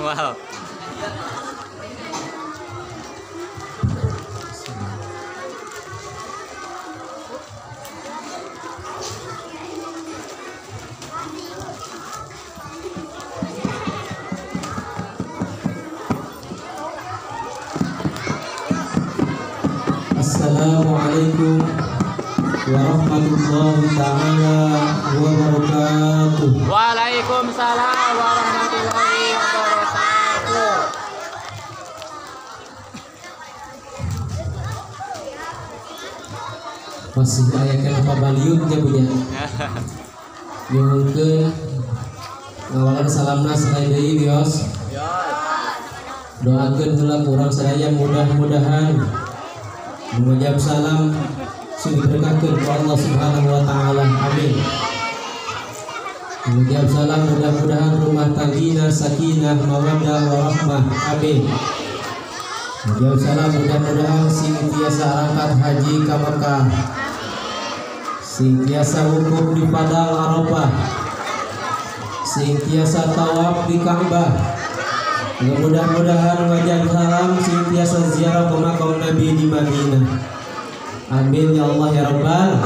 Wow. Assalamualaikum warahmatullahi ta'ala wabarakatuh. Waalaikumsalam warahmatullahi wabarakatuh. Masih ayakan apa baliutnya punya. Nyuhunkeun ngawalan salamna sekali deui bios. Doakeun heula urang sadaya mudah-mudahan mengucap salam sing diberkahkeun ku Allah Subhanahu wa taala. Amin. Mengucap salam mudah-mudahan rumah tanggina sakinah mawaddah warahmah. Amin. Mengucap salam mudah-mudahan sing tiasa arangkat haji ka Makkah, sing tiasa wukuf di Padang Arafah, sing tiasa tawaf di Ka'bah. Mudah-mudahan wajah salam senantiasa ziarah ke makam Nabi di Madinah. Amin ya Allah ya Rabbal.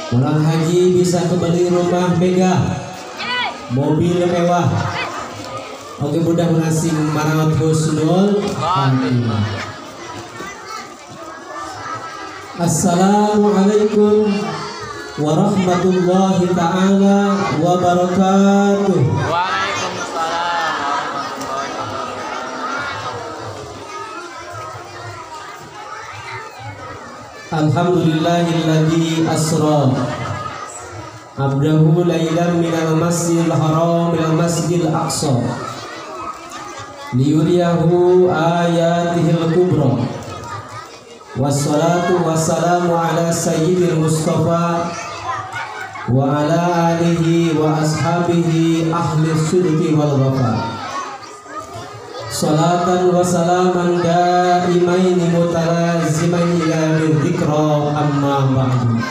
Orang haji bisa kembali rumah megah, mobil mewah. Oke, mudah-mudahan sing marawat husnul khatimah. Assalamualaikum warahmatullahi ta'ala wabarakatuh. Alhamdulillahilladzi asra abdahu lailan minal masjidil haram ila masjidil aqsa liyuriyahu ayatihil kubra. Wassalatu wassalamu ala sayyidil mustafa wa ala alihi wa ashabihi ahli sidqi wal wafa. Salatan wa salaman daimaini mutalazimain ila dzikra amma ba'du.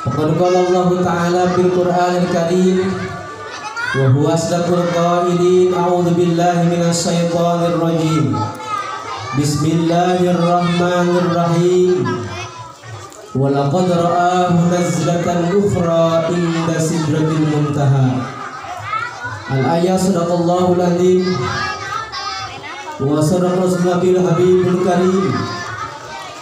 Faqad qala Allah ta'ala fil Qur'anil Karim wa huwa asdaqul qailin. A'udzu billahi minasy syaithanir rajim. Bismillahirrahmanirrahim. Wa laqad ra'ahu nazlatan ukhra inda sidratil muntaha. Al-ayat sadaqallahul azim wa sadaqa rasulul habibul karim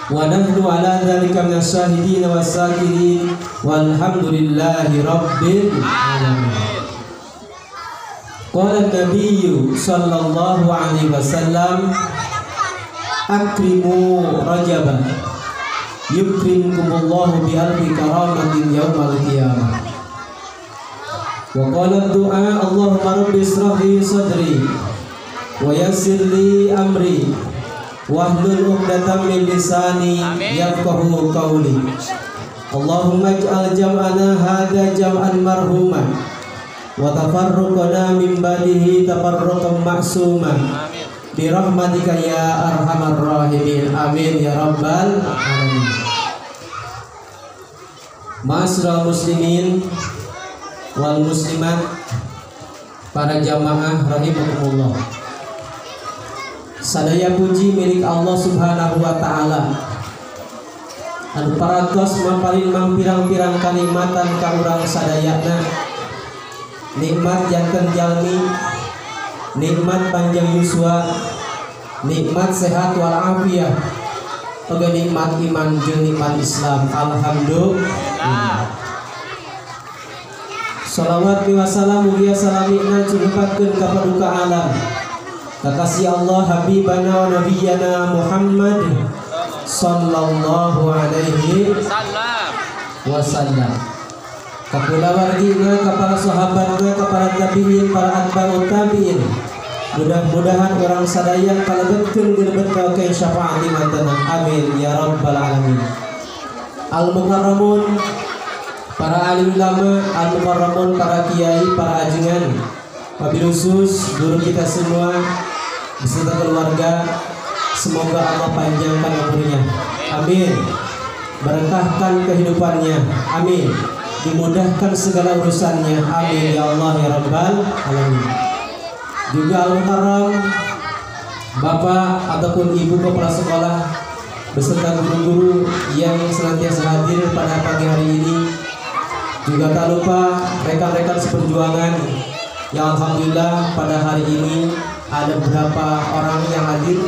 wa nahnu ala dzalika minas syahidin was sakirin walhamdulillahi rabbil alamin. Qala an-nabiyyu sallallahu alaihi wasallam akrimu rajaban yukrimkumullahu bi alfi karamatin yaumal qiyamah. Wa qala du'a Allahumma rabbi ishrah li sadri wa yassir li amri wahlul 'uqdatam min lisani yafqahu qawli. Allahumma ij'al jam'ana hadha jam'an marhuman wa tafarruqana min ba'dihi tafarruqan ma'suman bi rahmatika ya arhamar rahimin. Amin ya rabbal alamin. Ma'asyiral muslimin wal muslimat, para jamaah rahimakumullah. Sadaya puji milik Allah Subhanahu wa taala. Anu paratos mampalin pirang-pirang kalimatan ka urang sadayana. Nikmat janten jalmi, nikmat panjang yuswa, nikmat sehat wal afiyah, oge nikmat iman jeung nikmat Islam. Alhamdulillah. Salawat wa salam mugia salamina cumipatkeun ka paduka alam kakasih Allah habibana wa nabiyana Muhammad sallallahu alaihi wasallam, ka kulawargina, ka para sahabatna, ka para tabi'in, para atba'ut tabi'in. Mudah-mudahan orang sadaya kalebetkeun dilebet ka syafaat imantana. Amin ya rabbal alamin. Al-mukarramun, para alim ulama, al-mukarramun, para kiai, para ajengan, wabil khusus guru kita semua beserta keluarga, semoga Allah panjangkan umurnya, amin, berkahkan kehidupannya, amin, dimudahkan segala urusannya. Amin ya Allah ya Rabbal alamin. Juga Al-Mukarram Bapak ataupun Ibu kepala sekolah beserta guru-guru yang senantiasa hadir pada pagi hari ini. Juga tak lupa rekan-rekan seperjuangan yang alhamdulillah pada hari ini ada beberapa orang yang hadir.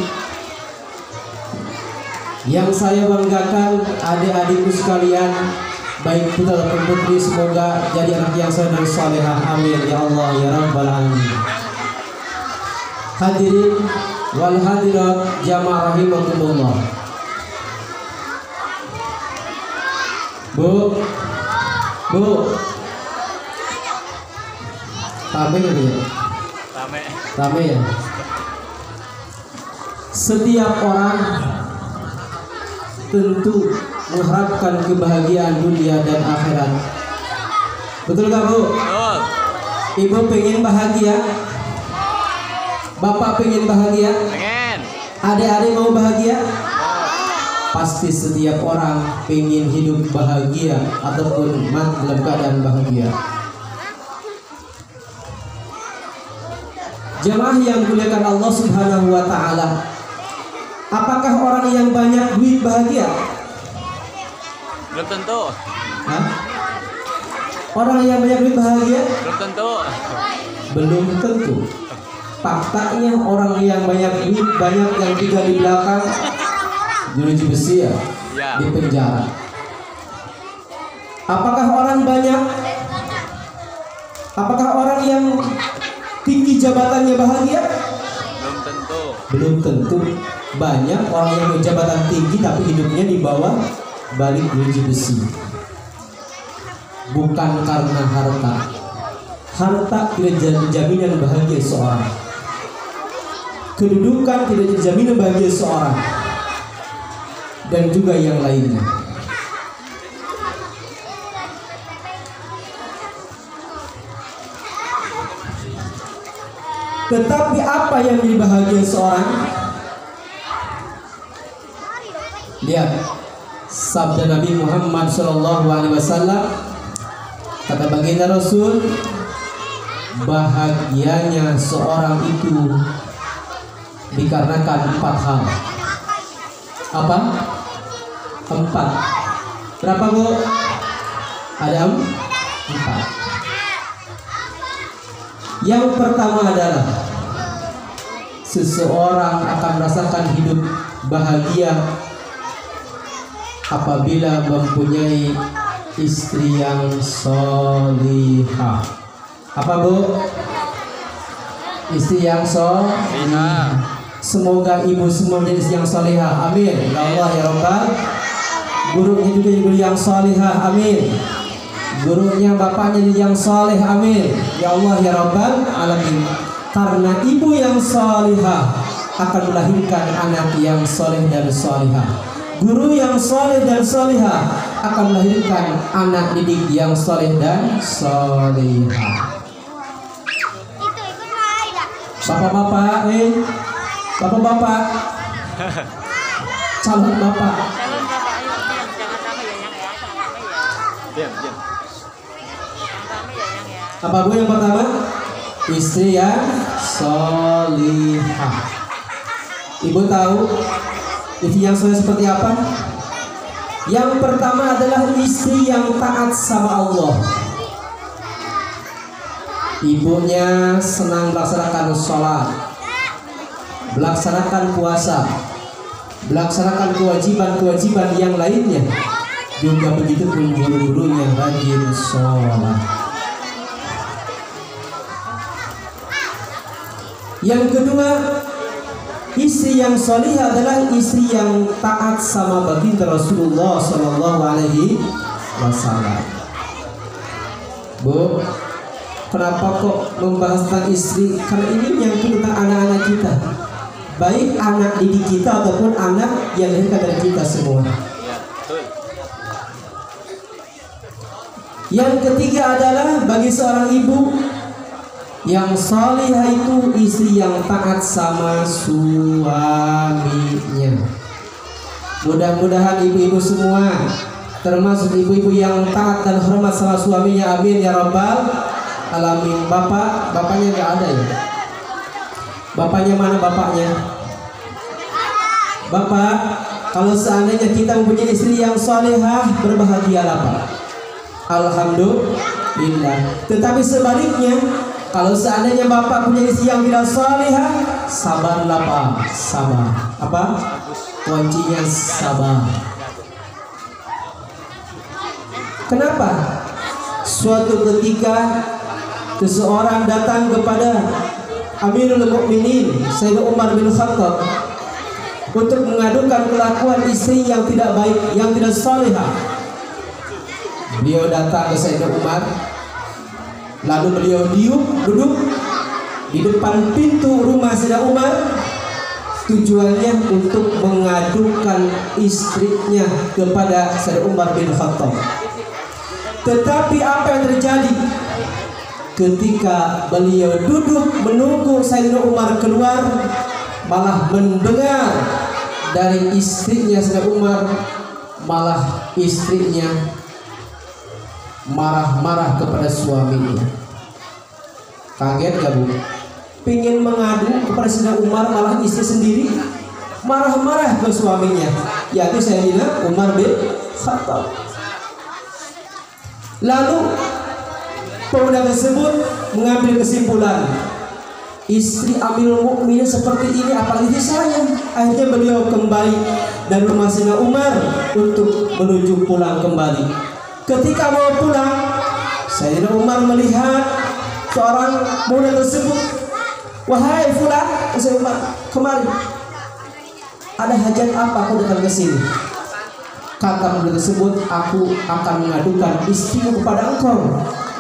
Yang saya banggakan adik-adikku sekalian, baik putra dan putri, semoga jadi anak yang soleh dan salehah. Amin ya Allah ya Rabbal alamin. Hadirin wal hadirat jamaah rahimakumullah. Bu, rame ya? Rame ya. Setiap orang tentu mengharapkan kebahagiaan dunia dan akhirat. Betul gak Bu? Betul. Ibu pengen bahagia? Bapak pengen bahagia? Pengen. Adik-adik mau bahagia? Pasti setiap orang pengen hidup bahagia ataupun mati dalam keadaan bahagia. Jemaah yang dimuliakan Allah Subhanahu wa taala, apakah orang yang banyak duit bahagia? Belum tentu. Hah? Orang yang banyak duit bahagia? Belum tentu. Belum tentu. Faktanya orang yang banyak duit, banyak yang tinggal di belakang jeruji besi ya, di penjara. Apakah orang banyak? Apakah orang yang tinggi jabatannya bahagia? Belum tentu. Belum tentu. Banyak orang yang berjabatan tinggi tapi hidupnya di bawah balik jeruji besi. Bukan karena harta. Harta tidak jadi jaminan bahagia seorang. Kedudukan tidak jadi jaminan bahagia seorang. Dan juga yang lainnya. Tetapi apa yang menjadi bahagia seorang? Lihat sabda Nabi Muhammad SAW, kata baginda Rasul, bahagianya seorang itu dikarenakan 4 hal. Apa? 4. Berapa Bu? Ada 4. Yang pertama adalah seseorang akan merasakan hidup bahagia apabila mempunyai istri yang solihah. Apa Bu? Istri yang solihah. Semoga ibu semua menjadi istri yang solihah. Amin. Ya Allah ya Rabbal. Gurunya juga ibu yang solihah. Amin. Gurunya bapaknya yang soleh. Amin. Ya Allah ya Rabbal alamin. Karena ibu yang solihah akan melahirkan anak yang soleh dan solihah. Guru yang soleh dan solihah akan melahirkan anak didik yang soleh dan solihah. Bapak-bapak, bapak-bapak, calon bapak. Calon bapak, ayo diam, jangan rame ya yang ya, jangan rame ya. Diam. Jangan rame ya yang ya. Apa Bu yang pertama? Istri yang solihah. Ibu tahu istri yang soleh seperti apa? Yang pertama adalah istri yang taat sama Allah. Ibunya senang melaksanakan sholat, melaksanakan puasa, melaksanakan kewajiban-kewajiban yang lainnya. Juga begitu pun guru-gurunya rajin sholat. Yang kedua, istri yang solihah adalah istri yang taat sama baginda Rasulullah Sallallahu Alaihi Wasallam. Bu, kenapa kok membahas tentang istri? Karena ini menyangkut tentang anak-anak kita, baik anak didik kita ataupun anak yang lahirkan dari kita semua. Yang ketiga adalah bagi seorang ibu yang salihah itu istri yang taat sama suaminya. Mudah-mudahan ibu-ibu semua termasuk ibu-ibu yang taat dan hormat sama suaminya, amin ya rabbal alamin. Bapaknya nggak ada ya? Bapaknya mana bapaknya? Bapak, kalau seandainya kita mempunyai istri yang salehah, berbahagialah Pak. Alhamdulillah. Tetapi sebaliknya, kalau seandainya Bapak punya istri yang tidak salehah, sabarlah Pak. Sabar. Apa? Kuncinya sabar. Kenapa? Suatu ketika seseorang datang kepada Amirul Mukminin Sayyidina Umar bin Khattab untuk mengadukan kelakuan istri yang tidak baik, yang tidak salehah. Beliau datang ke Sayyidina Umar, lalu beliau duduk di depan pintu rumah Sayyidina Umar, tujuannya untuk mengadukan istrinya kepada Sayyidina Umar bin Khattab. Tetapi apa yang terjadi? Ketika beliau duduk menunggu Sayyidina Umar keluar, malah mendengar dari istrinya Sayyidina Umar, malah istrinya marah-marah kepada suaminya. Kaget gak Bu? Pengen mengadu kepada Sayyidina Umar, malah istri sendiri marah-marah ke suaminya, yaitu Sayyidina Umar bin Khattab. Lalu pemuda tersebut mengambil kesimpulan, istri Amirul Mukminin seperti ini, apalagi saya. Akhirnya beliau kembali dari rumah Sayyidina Umar untuk menuju pulang kembali. Ketika mau pulang, Sayyidina Umar melihat seorang pemuda tersebut. Wahai fulan, Sayyidina Umar, kemari. Ada hajat apa kau datang ke sini? Kata pemuda tersebut, aku akan mengadukan istrimu kepada engkau.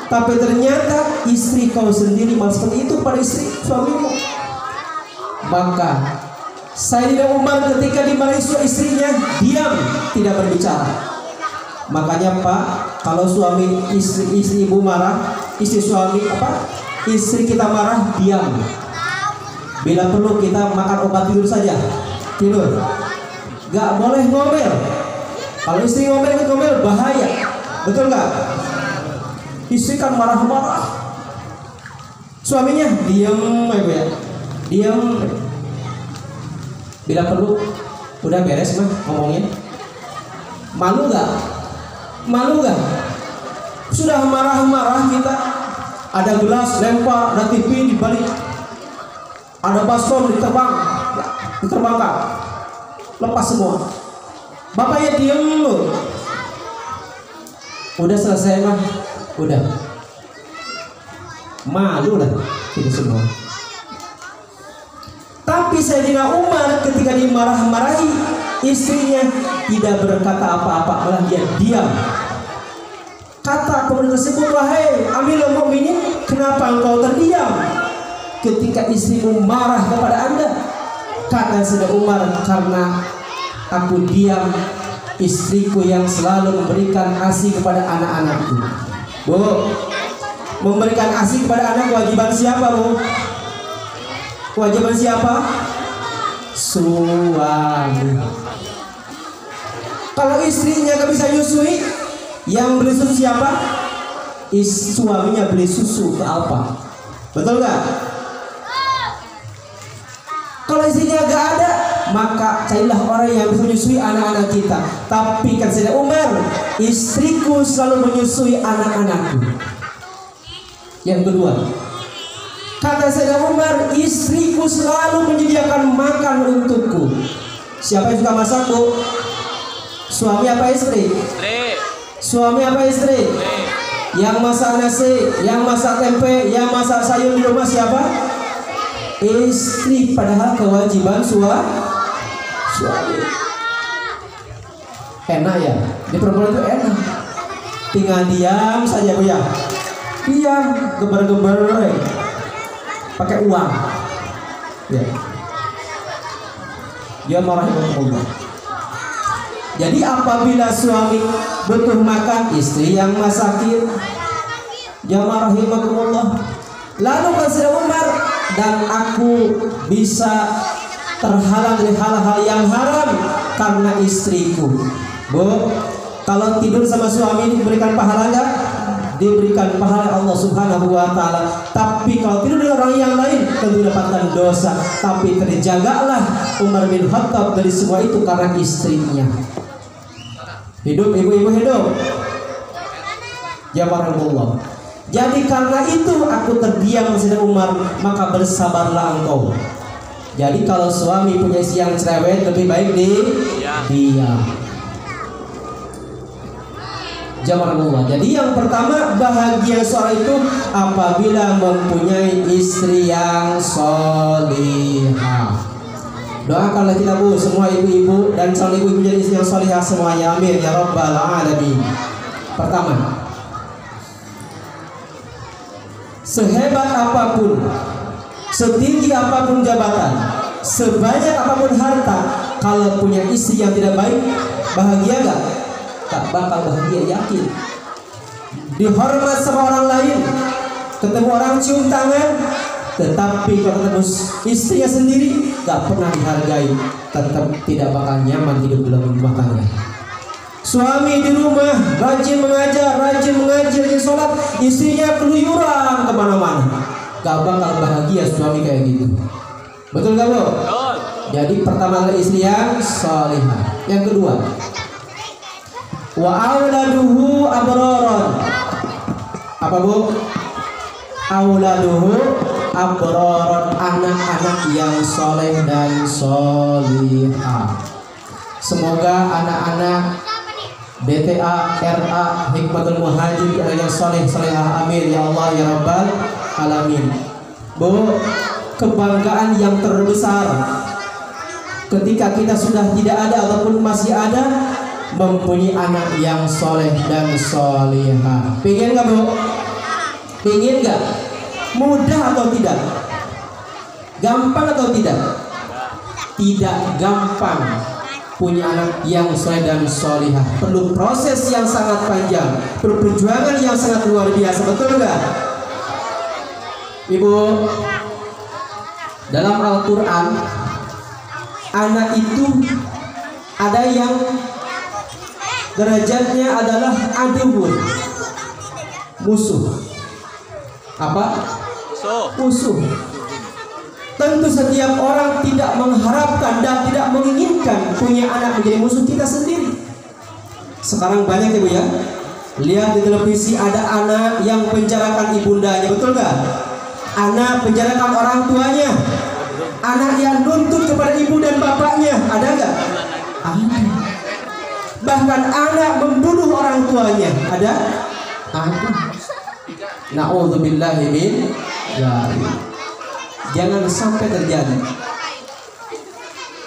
Tapi ternyata istri kau sendiri malah seperti itu pada istri suamimu. Maka Sayyidina Umar ketika dimarahi istrinya, diam, tidak berbicara. Makanya Pak, kalau suami istri ibu marah, istri suami istri kita marah, diam. Bila perlu kita makan obat tidur saja, tidur. Gak boleh ngomel. Kalau istri ngomel bahaya, betul nggak? Istri kan marah-marah, suaminya diam, ibu ya, diam. Bila perlu, udah beres mah ngomongnya. Malu nggak? Malu nggak? Sudah marah-marah kita, ada gelas lempar, ada TV dibalik, ada baskom diterbangkan, lepas semua. Bapaknya diem loh. Udah selesai mah, udah. Malu lah kita semua. Tapi Sayyidina Umar ketika dimarah-marahi, istrinya tidak berkata apa-apa, malah dia diam. Kata pemuda tersebut, wahai Amirul Mukminin, kenapa engkau terdiam ketika istrimu marah kepada Anda? Kata Sayyidina Umar, karena aku diam, istriku yang selalu memberikan ASI kepada anak-anakku. Bu, memberikan ASI kepada anak kewajiban siapa, Bu? Kewajiban siapa? Suami. Kalau istrinya gak bisa nyusui, yang beli susu siapa? Suaminya beli susu ke apa? Betul gak? Kalau istrinya gak ada, maka carilah orang yang bisa menyusui anak-anak kita. Tapi kan Sayyidina Umar, istriku selalu menyusui anak-anakku. Yang kedua, kata Sayyidina Umar, istriku selalu menyediakan makan untukku. Siapa yang suka masak, Bu? Suami apa istri? Istri. Suami apa istri? Istri. Yang masak nasi, yang masak tempe, yang masak sayur di rumah siapa? Istri. Padahal kewajiban suami. Enak ya, di perempuan itu enak. Tinggal diam saja, Bu ya. Diam, geber-geber, pakai uang. Ya. Dia marah dengan Allah. Jadi apabila suami butuh makan, istri yang masakin. Ya marahimakumullah. Lalu kata Umar, dan aku bisa terhalang dari hal-hal yang haram karena istriku. Bu, Kalau tidur sama suami diberikan pahala enggak? Diberikan pahala Allah Subhanahu wa taala. Tapi kalau tidur dengan orang yang lain tentu dapatkan dosa. Tapi terjagalah Umar bin Khattab dari semua itu karena istrinya. Hidup ibu-ibu hidup. Ya Allah. Jadi karena itu aku terdiam Sayyidina Umar, maka bersabarlah engkau. Jadi kalau suami punya istri yang cerewet lebih baik diam. Jazakallah. Jadi yang pertama bahagia seorang itu apabila mempunyai istri yang solihah. Doakanlah kita Bu, semua ibu-ibu dan calon ibu menjadi istri yang solihah semuanya. Amin ya rabbal alamin. Pertama, sehebat apapun, setinggi apapun jabatan, sebanyak apapun harta, kalau punya istri yang tidak baik, bahagia gak? Tak bakal bahagia, yakin. Dihormat sama orang lain, ketemu orang cium tangan, tetapi kalau ketemu istrinya sendiri gak pernah dihargai, tetap tidak bakal nyaman hidup dalam rumah tangga. Suami di rumah rajin mengajar, rajin sholat, istrinya keluyuran kemana-mana, gak bakal bahagia suami kayak gitu. Betul gak Bu? Jadi pertama istri yang salihah. Yang kedua, wa auladuhu abraron. Apa Bu? Auladuhu abraron, anak-anak yang soleh dan solihah. Semoga anak-anak BTA, RA, Hikmatul Muhajir yang soleh solehah, amin ya Allah ya rabbal alamin. Bu, kebanggaan yang terbesar ketika kita sudah tidak ada ataupun masih ada mempunyai anak yang soleh dan solehah. Pengen nggak Bu? Pengen nggak? Mudah atau tidak? Gampang atau tidak? Tidak gampang punya anak yang soleh dan solehah. Perlu proses yang sangat panjang, perlu perjuangan yang sangat luar biasa. Betul nggak Ibu? Dalam Al-Quran, anak itu ada yang derajatnya adalah aduun, musuh. Apa? Musuh. Tentu setiap orang tidak mengharapkan dan tidak menginginkan punya anak menjadi musuh kita sendiri. Sekarang banyak ya Bu ya, lihat di televisi ada anak yang penjarakan ibundanya, betul nggak? Anak penjarakan orang tuanya, anak yang nuntut kepada ibu dan bapaknya, ada nggak? Ada. Bahkan anak membunuh orang tuanya, ada? Ada. Na'udzubillahi min dzalik. Jangan sampai terjadi.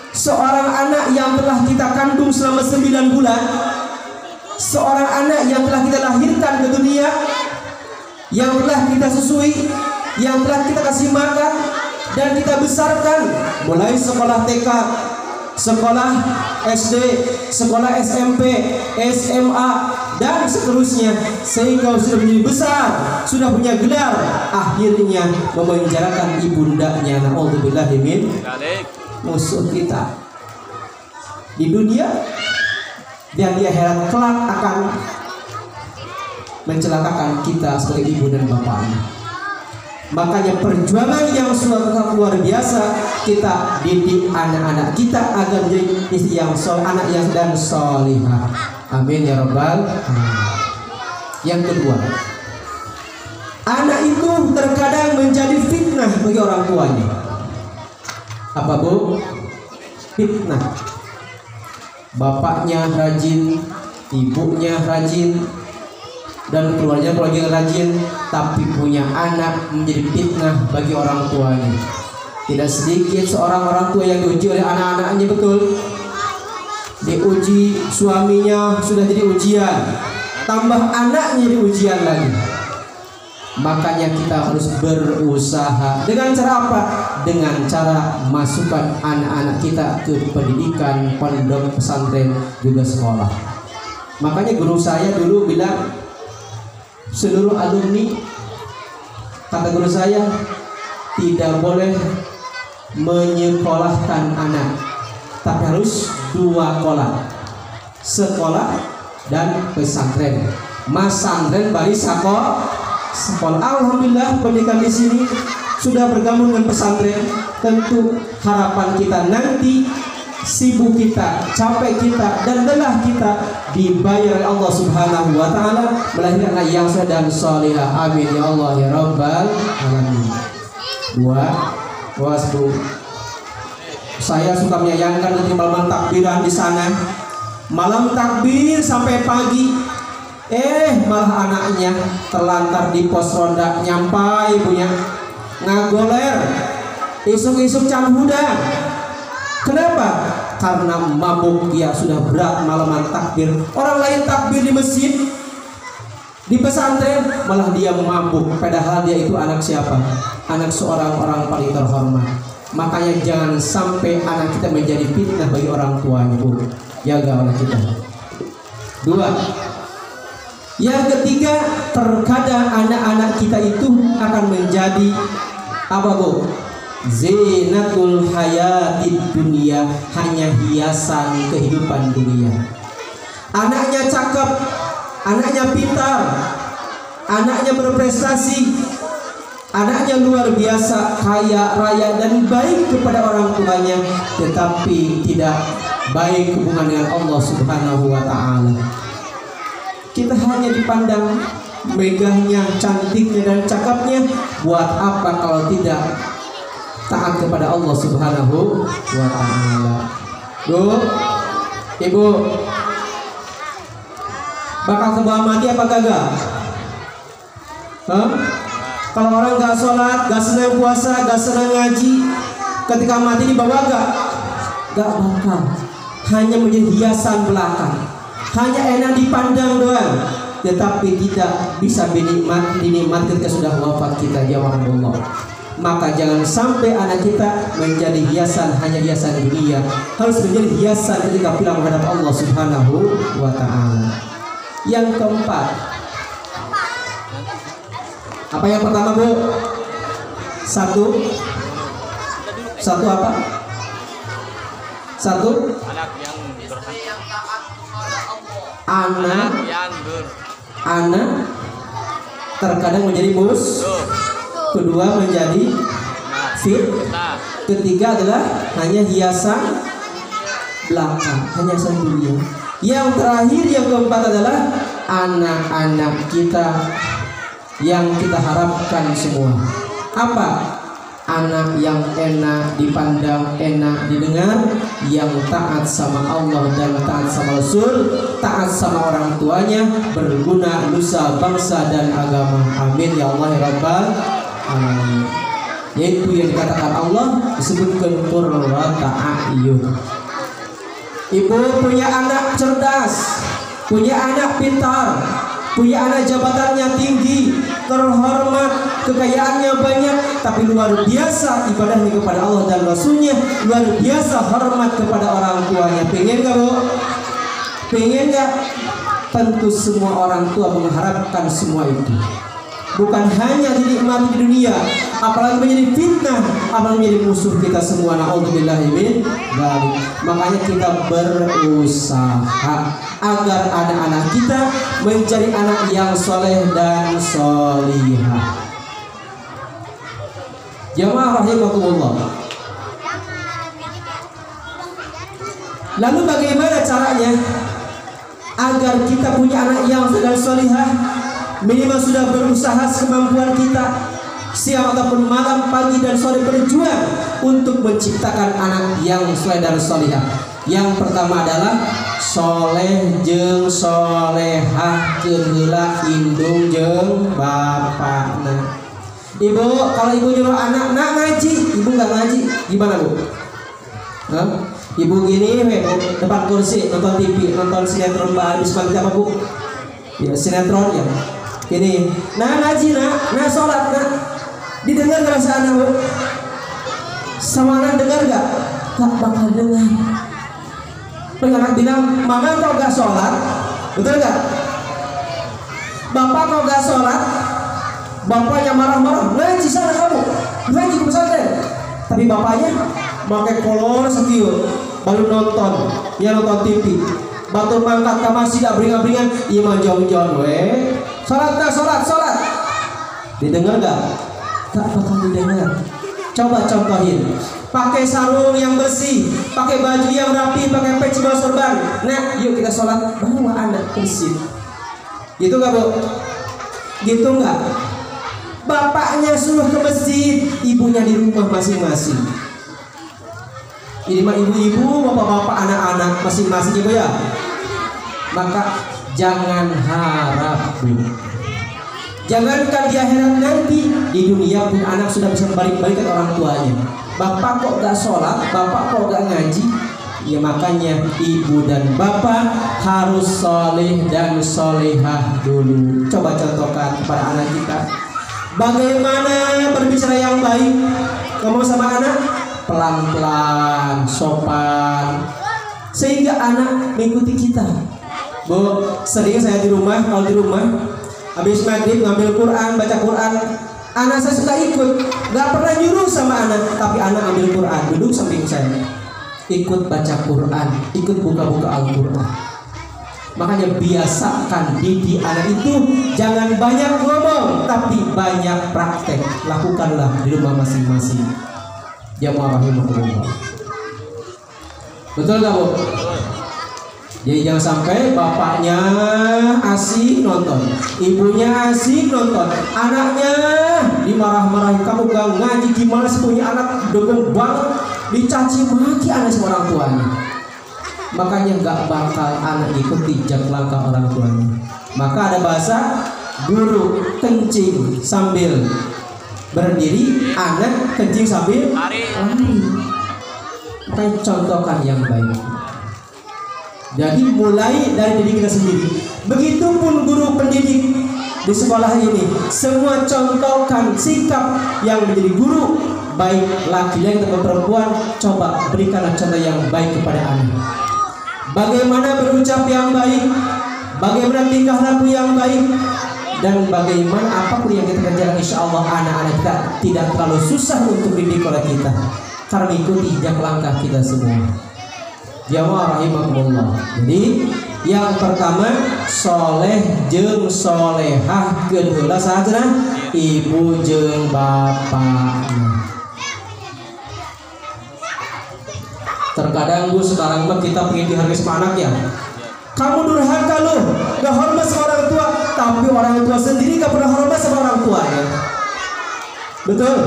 Seorang anak yang telah kita kandung selama 9 bulan, seorang anak yang telah kita lahirkan ke dunia, yang telah kita susui, yang telah kita kasih makan dan kita besarkan, mulai sekolah TK, sekolah SD, sekolah SMP, SMA dan seterusnya, sehingga sudah menjadi besar, sudah punya gelar, akhirnya memenjarakan ibundanya. Na'udzubillahi min musuh kita di dunia dan di akhirat kelak akan mencelakakan kita sebagai ibu dan bapaknya. Makanya perjuangan yang sangat luar biasa, kita didik anak-anak kita agar menjadi istri yang soleh, anak yang dan solihah. Amin ya rabbal alamin. Yang kedua, anak itu terkadang menjadi fitnah bagi orang tuanya. Apa Bu? Fitnah. Bapaknya rajin, ibunya rajin, dan keluarga rajin, tapi punya anak menjadi fitnah bagi orang tuanya. Tidak sedikit seorang orang tua yang diuji oleh anak-anaknya, betul. Diuji suaminya sudah jadi ujian, tambah anaknya jadi ujian lagi. Makanya kita harus berusaha. Dengan cara apa? Dengan cara masukkan anak-anak kita ke pendidikan, pondok pesantren, juga sekolah. Makanya guru saya dulu bilang, seluruh alumni, kata guru saya, tidak boleh menyekolahkan anak, tapi harus 2 sekolah, sekolah dan pesantren. Mas santren bari sekolah. Alhamdulillah pendidikan di sini sudah bergabung dengan pesantren. Tentu harapan kita nanti sibuk kita, capek kita, dan lelah kita dibayar oleh Allah Subhanahu wa taala melahirkan anak yang soleh dan solehah. Amin ya Allah ya rabbal alamin. Saya suka menyayangkan nanti malam takbiran di sana. Malam takbir sampai pagi. Malah anaknya terlantar di pos ronda, nyampai ibunya ngagoler isuk-isuk canhuda. Kenapa? Karena mabuk, dia sudah berat malaman takbir. Orang lain takbir di masjid, di pesantren, malah dia mabuk. Padahal dia itu anak siapa? Anak seorang orang paling terhormat. Makanya jangan sampai anak kita menjadi fitnah bagi orang tuanya, Bu. Jaga anak kita. 2. Yang ketiga, terkadang anak-anak kita itu akan menjadi apa, Bu? Zinatul hayatid dunia, hanya hiasan kehidupan dunia. Anaknya cakep, anaknya pintar, anaknya berprestasi, anaknya luar biasa, kaya raya dan baik kepada orang tuanya, tetapi tidak baik hubungan dengan Allah Subhanahu wa taala. Kita hanya dipandang megahnya, cantiknya dan cakepnya. Buat apa kalau tidak taat kepada Allah Subhanahu wa taala? Bu, Ibu, bakal kebawa mati apa kagak? Kalau orang gak sholat, gak senang puasa, gak senang ngaji, ketika mati dibawa gak? Gak bakal. Hanya menjadi hiasan belakang, hanya enak dipandang doang, tetapi tidak bisa dinikmati ketika sudah wafat kita. Jawab Allah. Maka jangan sampai anak kita menjadi hiasan, hanya hiasan dunia. Harus menjadi hiasan ketika pulang menghadap Allah Subhanahu wa taala. Yang keempat, apa yang pertama, Bu? Satu apa? Satu, anak terkadang menjadi musuh. Kedua menjadi fitnah. Ketiga adalah hanya hiasan belakang, hanya hiasan dunia. Yang terakhir, yang keempat adalah anak-anak kita yang kita harapkan semua. Apa? Anak yang enak dipandang, enak didengar, yang taat sama Allah dan taat sama Rasul, taat sama orang tuanya, berguna nusa bangsa dan agama. Amin ya Allah ya Rabbal alamin. Yaitu yang dikatakan Allah disebutkan qurrata a'yun. Ibu punya anak cerdas, punya anak pintar, punya anak jabatannya tinggi, terhormat, kekayaannya banyak, tapi luar biasa ibadahnya kepada Allah dan Rasulnya, luar biasa hormat kepada orang tuanya. Pengen gak, Bu? Pengen gak? Tentu semua orang tua mengharapkan semua itu. Bukan hanya dinikmati di dunia, apalagi menjadi fitnah, apalagi menjadi musuh kita semua. Na'udzubillahi min dzalik. Makanya kita berusaha agar anak-anak kita menjadi anak yang soleh dan solihah. Jamaah rahimakumullah. Lalu bagaimana caranya agar kita punya anak yang soleh dan solihah? Minimal sudah berusaha semampuan kita, siang ataupun malam, pagi dan sore berjuang untuk menciptakan anak yang soleh dan solihah. Yang pertama adalah soleh jeung solehah keheula indung jeung bapakna. Ibu, kalau ibu nyuruh anak ngaji, ibu nggak ngaji, gimana, Bu? Ibu gini, depan kursi nonton TV, nonton sinetron habis maghrib apa, Bu? Ya sinetron ya. Ini, ngaji nah sholat didengar gak rasa anak, Bu? Sama anak dengar gak? Gak bakal dengar. Anak bilang, mama kok gak sholat? Betul gak? Bapak kok gak sholat? Bapaknya marah-marah, ngaji sana kamu, ngaji ke pesantren. Tapi bapaknya pakai kolor sekiu, baru nonton, ya nonton TV. batu mangkat ke masjid abring-abringan, iman jauh-jauh we. Salat, didengar gak? Gak bakal didengar. Coba contohin, pakai sarung yang bersih, pakai baju yang rapi, pakai peci bawa sorban. Nah, yuk kita sholat, bawa anak ke masjid. Gitu gak bu? Gitu gak? Bapaknya suruh ke masjid, ibunya di rumah masing-masing. Ini mah ibu-ibu, bapak-bapak, anak-anak masing-masing ibu ya. Maka jangan harap bu. Jangankan di akhirat nanti, di dunia pun anak sudah bisa balik-balikan orang tuanya. Bapak kok gak sholat, bapak kok gak ngaji. Ya makanya ibu dan bapak harus soleh dan solehah dulu. Coba contohkan kepada anak kita, bagaimana berbicara yang baik. Ngomong sama anak pelan-pelan, sopan, sehingga anak mengikuti kita. Bu, sering saya di rumah, kalau di rumah habis maghrib ngambil Quran, baca Quran, anak saya suka ikut. Gak pernah nyuruh sama anak, tapi anak ambil Quran, duduk samping saya, ikut baca Quran, ikut buka-buka Al-Quran. Makanya biasakan didik anak itu jangan banyak ngomong, tapi banyak praktek. Lakukanlah di rumah masing-masing. Jamaah rahimahullah. Betul gak bu? Jadi jangan sampai bapaknya asik nonton, ibunya asik nonton, anaknya dimarah-marahin, kamu gak ngaji, gimana sih punya anak dukung banget, dicaci maki anak sama orang tuanya. Makanya gak bakal anak ikuti jejak langkah orang tuanya. Maka ada bahasa, guru kencing sambil berdiri, anak kencing sambil lari. Makanya contohkan yang baik. Jadi mulai dari diri kita sendiri. Begitupun guru pendidik di sekolah ini, semua contohkan sikap yang menjadi guru, baik laki-laki atau perempuan. Coba berikanlah contoh yang baik kepada anak. Bagaimana berucap yang baik, bagaimana tingkah laku yang baik, dan bagaimana apapun yang kita kerjakan, insya Allah anak-anak kita tidak terlalu susah untuk dididik oleh kita, karena mengikuti jejak langkah kita semua. Jamaah rahimahullah. Jadi yang pertama soleh jeung solehah, kedua sahaja ibu jeung bapak. Terkadang bu sekarang mah kita pengen dihargai sama anak ya. Kamu durhaka lu, gak hormat sama orang tua, tapi orang tua sendiri gak pernah hormat sama orang tuanya. Betul?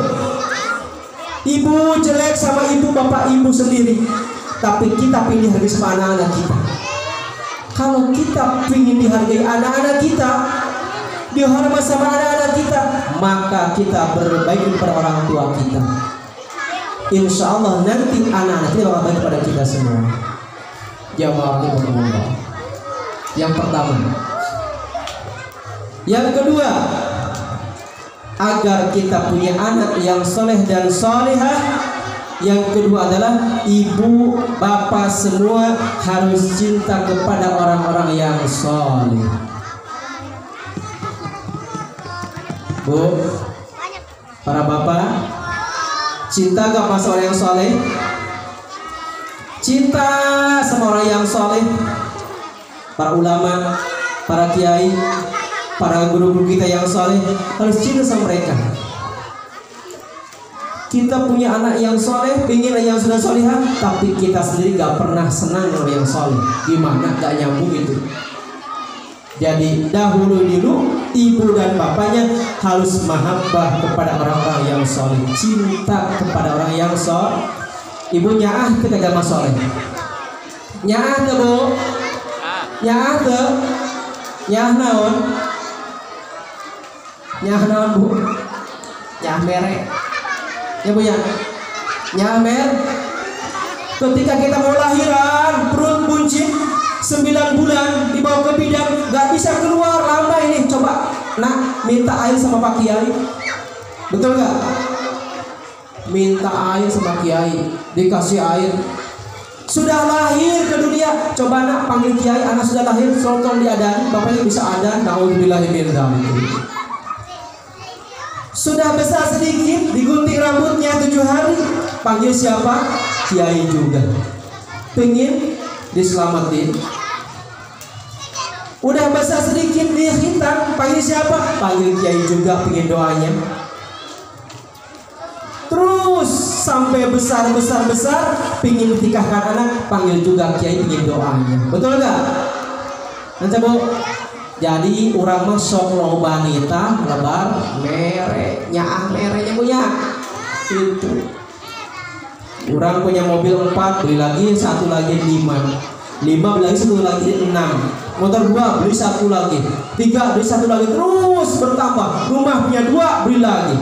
Ibu jelek sama ibu bapak ibu sendiri, tapi kita pilih dihargai sama anak-anak kita. Kalau kita ingin dihargai anak-anak kita, dihormat sama anak-anak kita, maka kita berbaik kepada orang tua kita. Insya Allah nanti anak-anak kita bakal baik kepada kita semua. Jamaah rahimahullah. Yang pertama. Yang kedua, agar kita punya anak yang soleh dan solehah, yang kedua adalah ibu bapak semua harus cinta kepada orang-orang yang soleh. Bu, para bapak, cinta gak sama orang yang soleh? Cinta sama orang yang soleh. Para ulama, para kiai, para guru-guru kita yang soleh, harus cinta sama mereka. Kita punya anak yang soleh, pengen yang sudah solehah, tapi kita sendiri gak pernah senang dengan yang soleh. Gimana? Gak nyambung itu. Jadi dahulu ibu dan bapaknya harus mahabbah kepada orang-orang yang soleh, cinta kepada orang yang soleh. Ibu nyaah ke agama soleh, nyaah ke bu, nyaah ke, nyaah naon, nyaah naon bu, nyaah merek. Ya bu ya, nyamer. Ketika kita mau lahiran, perut buncit 9 bulan, dibawa ke bidan, gak bisa keluar, lama ini. Coba, nak minta air sama Pak Kiai, betul gak? Minta air sama Kiai, dikasih air. Sudah lahir ke dunia, coba nak panggil Kiai, anak sudah lahir, tolong diadani, bapaknya bisa adan. Naudzubillahi min dzalik. Sudah besar sedikit, digunting rambutnya 7 hari, panggil siapa? Kiai juga. Pengen diselamatin, Udah besar sedikit dihitam, panggil siapa? Panggil kiai juga, pingin doanya. Terus sampai besar, pingin nikahkan anak, panggil juga kiai, pingin doanya. Betul gak? Nanti Bu. Jadi urang mah sok loba nita lebar mere nyaah merenya punya. Itu. Urang punya mobil 4, beli lagi 1 lagi 5 beli lagi 1 lagi 6, motor 2 beli 1 lagi, 3 beli 1 lagi, terus bertambah. Rumah punya 2 beli lagi.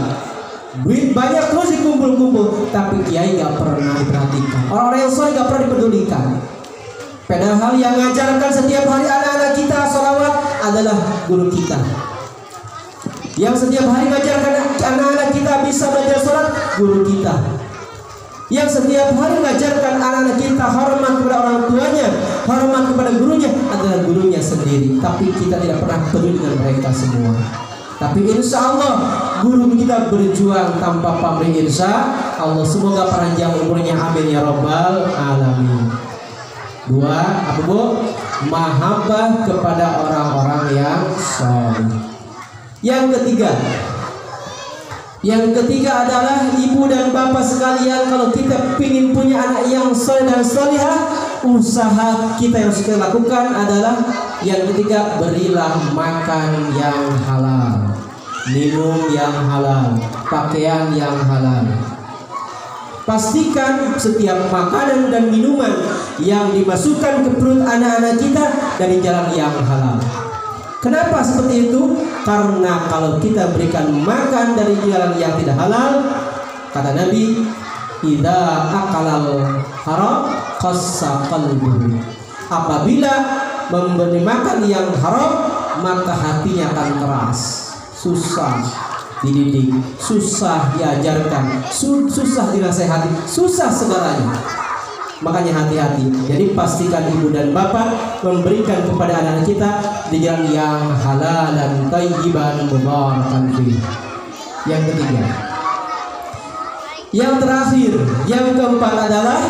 Duit banyak terus dikumpul-kumpul, tapi kiai gak pernah diperhatikan. Orang-orang yang soleh gak pernah dipedulikan. Padahal yang mengajarkan setiap hari anak-anak kita sholawat adalah guru kita. Yang setiap hari mengajarkan anak-anak kita bisa belajar sholat, guru kita. Yang setiap hari mengajarkan anak-anak kita hormat kepada orang tuanya, hormat kepada gurunya, adalah gurunya sendiri. Tapi kita tidak pernah peduli dengan mereka semua. Tapi insya Allah guru kita berjuang tanpa pamrih, insya Allah. Semoga panjang umurnya, amin ya rabbal alamin. 2, apa Bu? Mahabbah kepada orang-orang yang soleh. Yang ketiga adalah ibu dan bapak sekalian, kalau kita ingin punya anak yang soleh dan solehah, usaha kita yang harus kita lakukan adalah yang ketiga, berilah makan yang halal, minum yang halal, pakaian yang halal. Pastikan setiap makanan dan minuman yang dimasukkan ke perut anak-anak kita dari jalan yang halal. Kenapa seperti itu? Karena kalau kita berikan makan dari jalan yang tidak halal, kata Nabi, idza akalal haram qassa qalbuhu. Apabila memberi makan yang haram, maka hatinya akan keras, susah dididik, susah diajarkan, susah dinasehati, susah segalanya. Makanya hati-hati. Jadi pastikan ibu dan bapak memberikan kepada anak kita di jalan yang halal dan thayyiban mubarakan fi. Yang ketiga. Yang terakhir, yang keempat adalah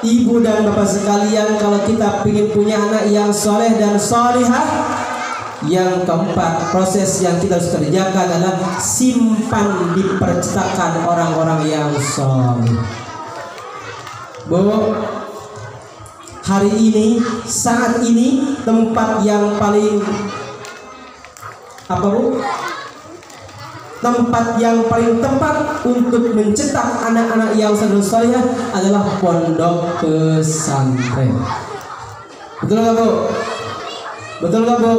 ibu dan bapak sekalian, kalau kita ingin punya anak yang soleh dan solihah, yang keempat, proses yang kita harus kerjakan adalah simpan di percetakan orang-orang yang soleh. Bu, hari ini, saat ini, tempat yang paling apa Bu? Tempat yang paling tepat untuk mencetak anak-anak yang soleh adalah pondok pesantren. Betul nggak Bu? Betul nggak Bu?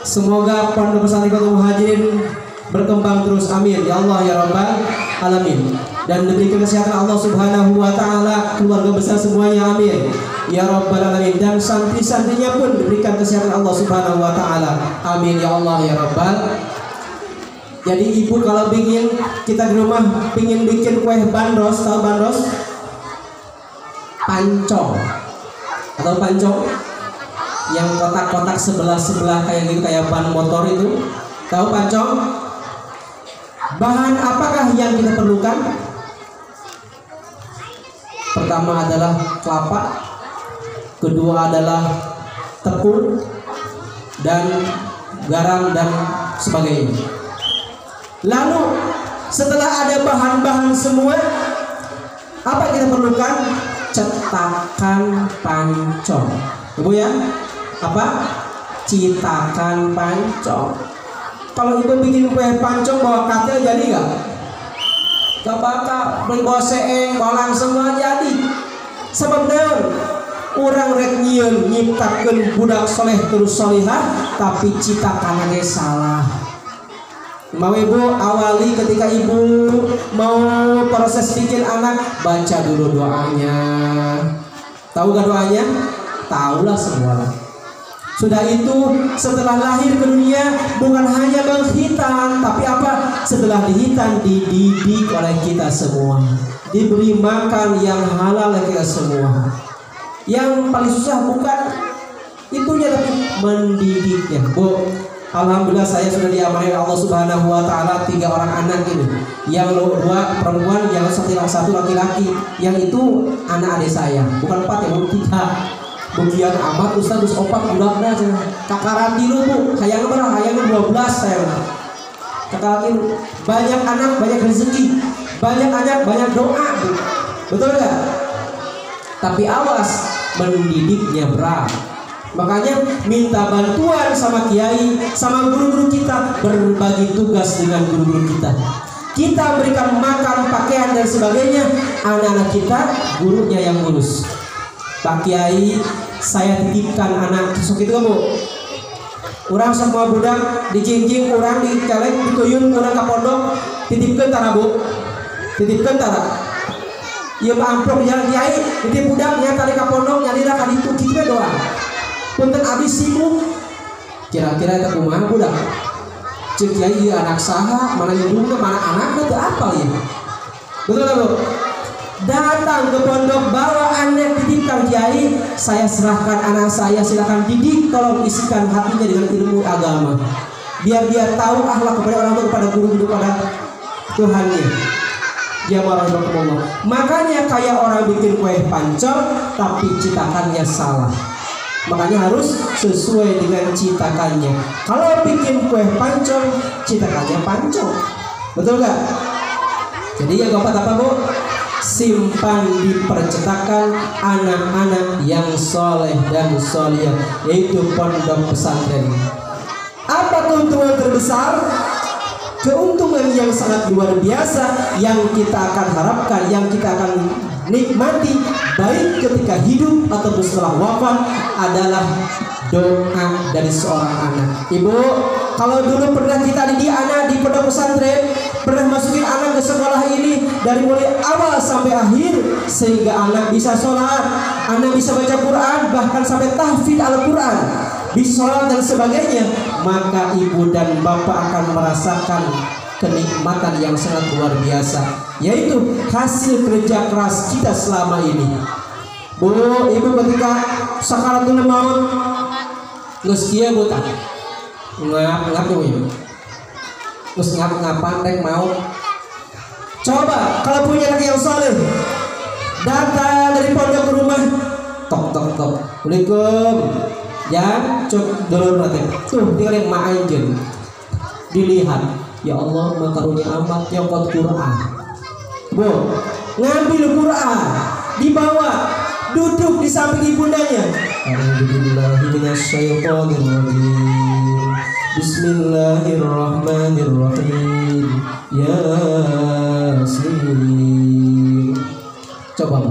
Semoga pondok pesantren kaum muhajirin berkembang terus, amin ya Allah ya rabbal alamin, dan diberikan kesehatan Allah subhanahu wa ta'ala, keluarga besar semuanya, amin ya rabbal alamin, dan santri-santrinya pun diberikan kesehatan Allah subhanahu wa ta'ala, amin ya Allah ya rabbal. Jadi ibu kalau ingin, kita di rumah ingin bikin kue bandros, tahu bandros? Pancong atau pancong yang kotak-kotak sebelah-sebelah kayak gitu, kayak ban motor itu, tahu pancong? Bahan apakah yang kita perlukan? Pertama adalah kelapa, kedua adalah tepung dan garam dan sebagainya. Lalu setelah ada bahan-bahan semua, apa yang kita perlukan? Cetakan pancong, Ibu ya. Apa? Cetakan pancong. Kalau ibu bikin kue pancong bawa katil jadi nggak? Gak bakal. Beli bawa seeng, bawa langsung nggak jadi. Sebabnya orang rek nyieun nyiptakeun budak soleh terus solihah, tapi citakannya salah. Mau ibu awali ketika ibu mau proses bikin anak, baca dulu doanya. Tahu gak doanya? Tahulah semua. Sudah itu setelah lahir ke dunia bukan hanya menghitan, tapi apa? Setelah dihitan dididik oleh kita semua, diberi makan yang halal oleh kita semua. Yang paling susah bukan itunya, tapi mendidiknya. Bu, alhamdulillah saya sudah diamanahi Allah Subhanahu wa taala 3 orang anak ini. Yang 2 perempuan, yang 1 laki-laki. Yang itu anak adik saya. Bukan 4 ya, 3. Bagian amat Ustaz terus opak budakna kakaran dulu Bu, hayang berapa? Hayang 12 saya. Kakaran banyak anak banyak rezeki, banyak anak banyak doa Bu. Betul nggak? Tapi awas mendidiknya berat. Makanya minta bantuan sama kiai, sama guru-guru kita, berbagi tugas dengan guru-guru kita. Kita berikan makan, pakaian dan sebagainya. Anak-anak kita, gurunya yang ngurus. Pak Kiai, saya titipkan anak sok itu Bu. Orang semua budak dijingjing, orang dicelek, dituyun, orang ke pondok, titipkan tara Bu. Titipkan tara. Ieu amplop jalan Kiai, titip budak nya tadi ke pondok, nyadira ka ditu kitu doang. Punten abdi sibuk. Kira-kira eta kumaha budak? Cek Kiai ieu anak saha, mana indungna, mana anakna teu apal ieu. Betul enggak Bu? Datang ke pondok, bawa anak titipkan Kiai, saya serahkan anak saya, silakan didik, tolong isikan hatinya dengan ilmu agama. Biar dia tahu akhlak kepada orang tua, kepada guru, kepada Tuhannya. Dia warahmatullah. Makanya kayak orang bikin kue pancong tapi citakannya salah. Makanya harus sesuai dengan citakannya. Kalau bikin kue pancong, citakannya pancong. Betul gak? Jadi ya Bapak apa Bu? Simpan di percetakan anak-anak yang soleh dan solihah, yaitu pondok pesantren. Apa keuntungan terbesar? Keuntungan yang sangat luar biasa yang kita akan harapkan, yang kita akan nikmati baik ketika hidup ataupun setelah wafat adalah doa dari seorang anak. Ibu, kalau dulu pernah kita didik anak di pondok pesantren, pernah masukin anak ke sekolah ini dari mulai awal sampai akhir, sehingga anak bisa sholat, anak bisa baca Quran, bahkan sampai tahfidz Al-Quran, bisa sholat dan sebagainya, maka ibu dan bapak akan merasakan kenikmatan yang sangat luar biasa, yaitu hasil kerja keras kita selama ini. Bu, ibu ketika sakaratul maut geus kieu Bu tah. Ngap ibu. Terus ngap-ngapan rek mau. Coba kalau punya anak yang soleh, datang dari pondok ke rumah, tok. Assalamualaikum. Jangan cok dulur mati. Tuh tinggal yang ma'anjeun. Dilihat, ya Allah makarunia amat nyokot Quran. Bu, ngambil Quran, dibawa, duduk di samping ibundanya. Alhamdulillahirrahmanirrahim. Bismillahirrahmanirrahim. Yasin. Coba Bu,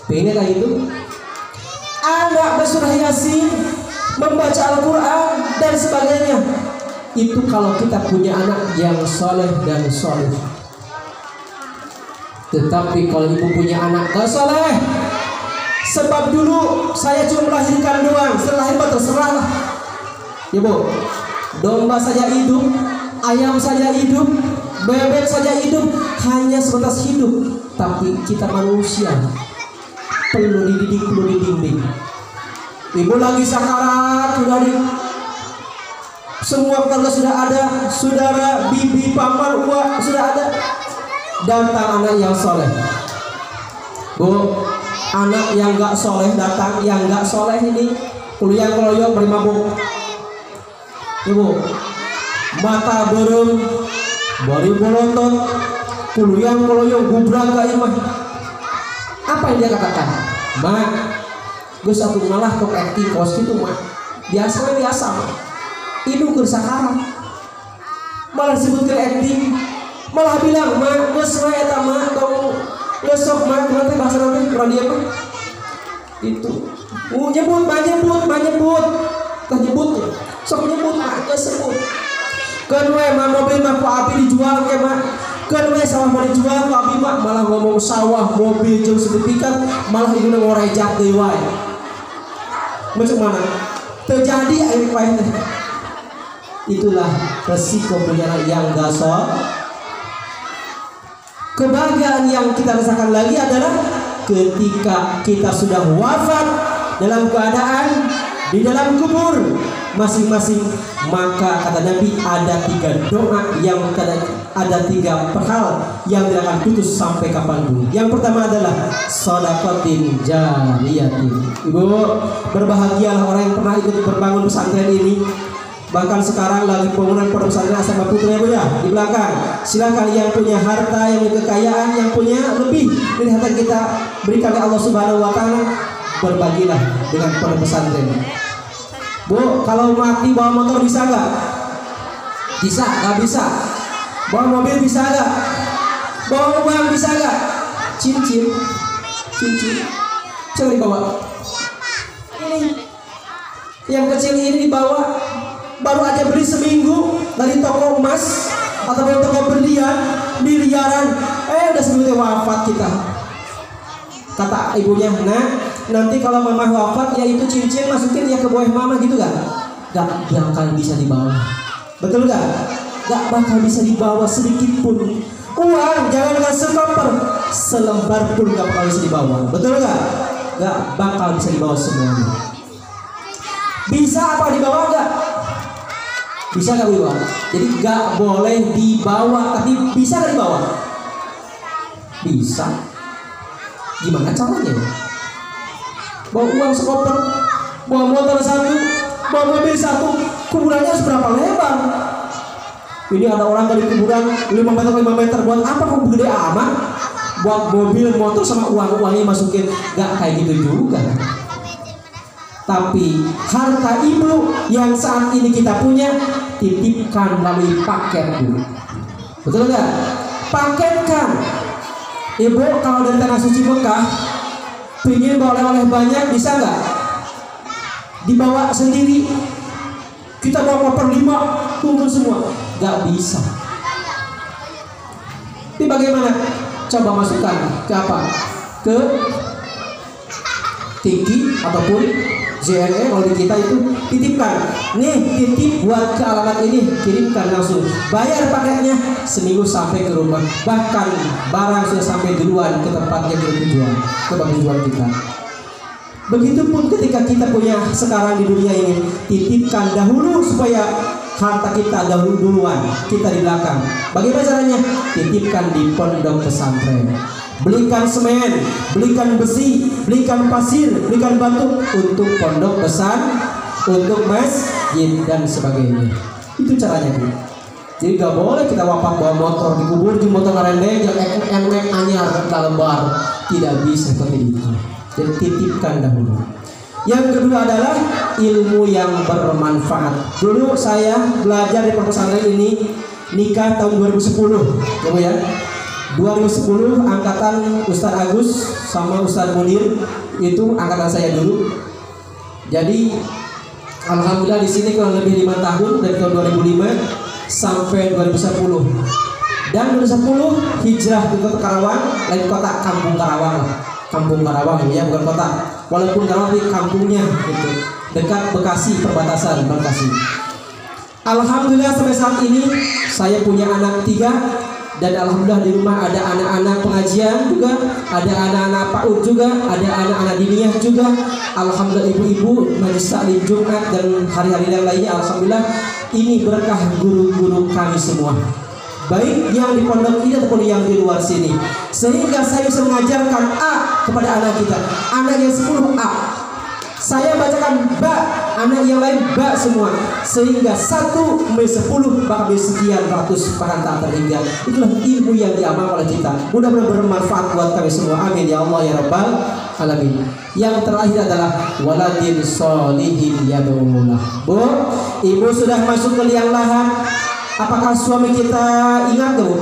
pengen kayak gitu? Anak bersurah Yasin, membaca Al-Quran dan sebagainya. Itu kalau kita punya anak yang soleh dan soleh. Tetapi kalau ibu punya anak gak soleh, sebab dulu saya cuma melahirkan doang, setelah itu terserah lah. Ya Bu, domba saja hidup, ayam saja hidup, bebek saja hidup, hanya sebatas hidup. Tapi kita manusia perlu dididik, perlu dibimbing. Ibu lagi sakarat, sudah di semua keluarga sudah ada, saudara, bibi, paman, uak sudah ada. Datang anak yang soleh. Bu, anak yang gak soleh datang, yang gak soleh ini kuliah keloyok berimabuk. Ibu, mata berem, bari bolontot, kuliah keloyok gubrak ke imah. Apa yang dia katakan? Mak, gue satu malah kok acting kos itu mak. Biasa mak. Ibu gersakarat. Malah sebutkan acting. Malah bilang mak, gue sesuai eta mak, kamu besok mak, nanti bahasa nanti kurang dia mak. Itu. Nyebut. Tah nyebutnya. Sok nyebut mak, gue sebut. Kedua mak mobil mak ku api dijual ke mak. Kedua sawah mau dijual ku api mak, malah ngomong sawah, mobil, jeung sertifikat, malah itu ngorejak deui wae. Macam mana? Terjadi air wae teh. Itulah resiko punya anak yang gak soleh. Kebahagiaan yang kita rasakan lagi adalah ketika kita sudah wafat dalam keadaan di dalam kubur, masing-masing. Maka kata Nabi ada 3 doa yang ada 3 hal yang tidak akan putus sampai kapanpun. Yang pertama adalah shadaqatin jariyatin. Ibu, berbahagialah orang yang pernah ikut berbangun pesantren ini. Bahkan sekarang lagi pembangunan pondok pesantren Asma Putra ya Bu ya, di belakang. Silakan yang punya harta, yang punya kekayaan, yang punya lebih dari harta kita berikan oleh Allah Subhanahu wa taala, berbagilah dengan pondok pesantren. Bu, kalau mati bawa motor bisa nggak? Bisa, nggak bisa. Bawa mobil bisa nggak? Bawa uang bisa nggak? Cincin, coba dibawa. Ini yang kecil ini dibawa. Baru aja beli seminggu dari toko emas atau dari toko berlian miliaran, udah seminggu wafat kita. Kata ibunya, nah nanti kalau mama wafat ya itu cincin masukin ya ke bawah mama gitu gak? Gak bakal bisa dibawa. Betul gak? Gak bakal bisa dibawa sedikit pun. Uang jangan dengan sekoper, selembar pun gak bakal bisa dibawa. Betul gak? Gak bakal bisa dibawa semuanya. Bisa apa dibawa gak? Bisa gak dibawa? Jadi gak boleh dibawa, tapi bisa gak dibawa? Bisa. Gimana caranya? Bawa uang sekoper, bawa motor 1, bawa mobil 1, kuburannya harus berapa lebar? Ini ada orang dari kuburan 5 meter, buat apa kok gede amat? Buat mobil, motor sama uang-uangnya masukin. Gak kayak gitu juga. Tapi harta ibu yang saat ini kita punya, titipkan melalui paket Bu. Betul gak? Paketkan. Ibu kalau dari Tanah Suci Mekah pengen bawa oleh-oleh banyak, bisa gak? Dibawa sendiri. Kita bawa koper 5, kumpul semua. Gak bisa. Ini bagaimana? Coba masukkan ke apa? Ke Tiki ataupun JNE, kalau di kita itu titipkan. Nih titip buat ke alamat ini, kirimkan langsung. Bayar paketnya seminggu sampai ke rumah. Bahkan barang sudah sampai duluan ke tempatnya bertujuan, ke tujuan kita. Begitupun ketika kita punya sekarang di dunia ini, titipkan dahulu supaya harta kita duluan, kita di belakang. Bagaimana caranya? Titipkan di pondok pesantren. Belikan semen, belikan besi, belikan pasir, belikan batu untuk pondok pesantren, untuk masjid dan sebagainya. Itu caranya Bu. Jadi gak boleh kita wafat bawa motor dikubur di motor ngerendeng yang anyar dalam bar. Tidak bisa seperti itu. Jadi titipkan dahulu. Yang kedua adalah ilmu yang bermanfaat. Dulu saya belajar di pesantren ini nikah tahun 2010, ya Bu ya. 2010 angkatan Ustadz Agus sama Ustadz Munir, itu angkatan saya dulu. Jadi alhamdulillah di sini kurang lebih 5 tahun dari tahun 2005 sampai 2010. Dan 2010 hijrah ke kota Karawang, lain kota Kampung Karawang lah. Kampung Karawang ya, bukan kota. Walaupun Karawang di kampungnya gitu, dekat Bekasi, perbatasan Bekasi. Alhamdulillah sampai saat ini saya punya anak 3. Dan alhamdulillah di rumah ada anak-anak pengajian juga, ada anak-anak PAUD juga, ada anak-anak diniyah juga. Alhamdulillah ibu-ibu majelis taklim Jumat dan hari-hari yang lainnya. Alhamdulillah ini berkah guru-guru kami semua, baik yang di pondok ini ataupun yang di luar sini. Sehingga saya bisa mengajarkan A kepada anak kita. Anak yang 10 A, saya bacakan ba, anak yang lain ba semua, sehingga 1 sampai 10 bahkan sekian ratus bahkan tak terhingga. Itulah ilmu yang diamal oleh kita. Mudah-mudahan bermanfaat buat kami semua. Amin ya Allah ya Rabbal alamin. Yang terakhir adalah waladin sholihin yad'ulah. Bu, ibu sudah masuk ke liang lahat. Apakah suami kita ingat Bu?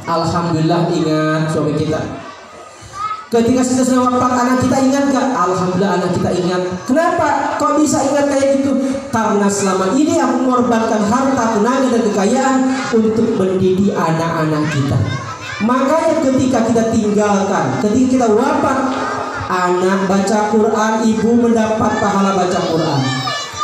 Alhamdulillah ingat suami kita. Ketika kita sudah wafat, anak kita ingat gak? Alhamdulillah anak kita ingat. Kenapa? Kok bisa ingat kayak gitu? Karena selama ini aku mengorbankan harta, tenaga dan kekayaan untuk mendidik anak-anak kita. Makanya ketika kita tinggalkan, ketika kita wafat, anak baca Quran, ibu mendapat pahala baca Quran.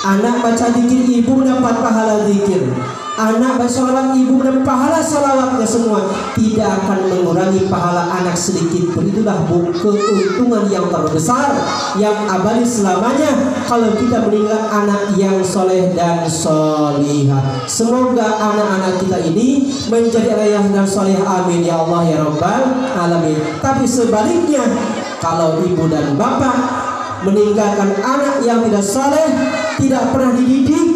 Anak baca zikir, ibu mendapat pahala zikir. anak bersolawat ibu dan pahala solawatnya semua tidak akan mengurangi pahala anak sedikit pun. Itulah keuntungan yang terbesar yang abadi selamanya kalau kita meninggal anak yang soleh dan solihah. Semoga anak-anak kita ini menjadi ayah dan soleh, amin ya Allah ya Rabbal alamin. Tapi sebaliknya, kalau ibu dan bapak meninggalkan anak yang tidak soleh, tidak pernah dididik,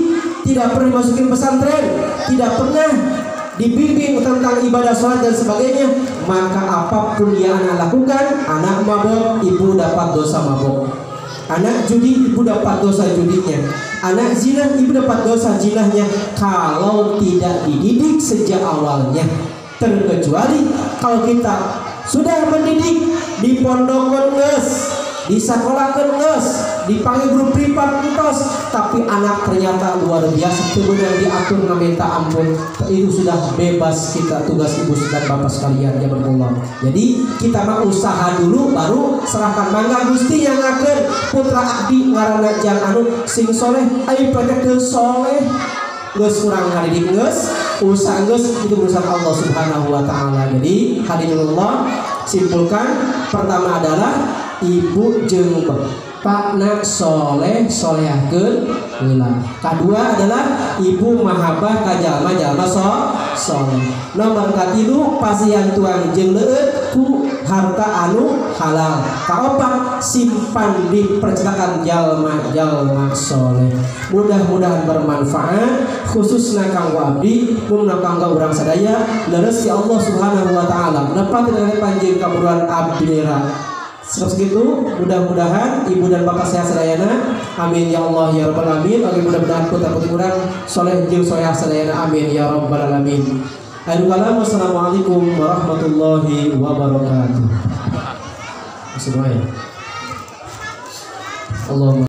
tidak pernah dimasukin pesantren, tidak pernah dibimbing tentang ibadah sholat dan sebagainya, maka apapun yang anak lakukan, anak mabok, ibu dapat dosa mabok. Anak judi, ibu dapat dosa judinya. Anak zina, ibu dapat dosa zinahnya. Kalau tidak dididik sejak awalnya. Terkecuali kalau kita sudah mendidik di pondok nges, di sekolah nges, dipanggil guru privat nges, tapi anak ternyata luar biasa, kemudian diatur meminta ampun, itu sudah bebas kita tugas ibu dan bapak sekalian ya bermula. Jadi kita mah usaha dulu baru serahkan. Mangga Gusti yang ngakeun putra abdi ngaranna Jang anu sing soleh, ayo praktek soleh, geus urang ngadidik geus, usaha geus, itu urusan Allah Subhanahu wa taala. Jadi hadirinullah, simpulkan, pertama adalah ibu jeung bapakna soleh solehakeun heula. Kedua adalah ibu mahabbah ka jalma-jalma soleh. Nomor katilu pasihan tuang jeung leueut ku harta anu halal. Kaopat simpan di percetakan jalma-jalma soleh. Mudah-mudahan bermanfaat, khususna kanggo abdi, mun kanggo urang sadaya, leres ya Allah Subhanahu wa taala. Nepatin panjang kaburuan abdi nira. Segitu, mudah-mudahan ibu dan bapak sehat sadayana, amin ya Allah ya rabbal alamin. Oke, mudah-mudahan putra-putri urang soleh jeung solehah sadayana, amin ya rabbal alamin. Wassalamualaikum warahmatullahi wabarakatuh. Semuanya. Allahumma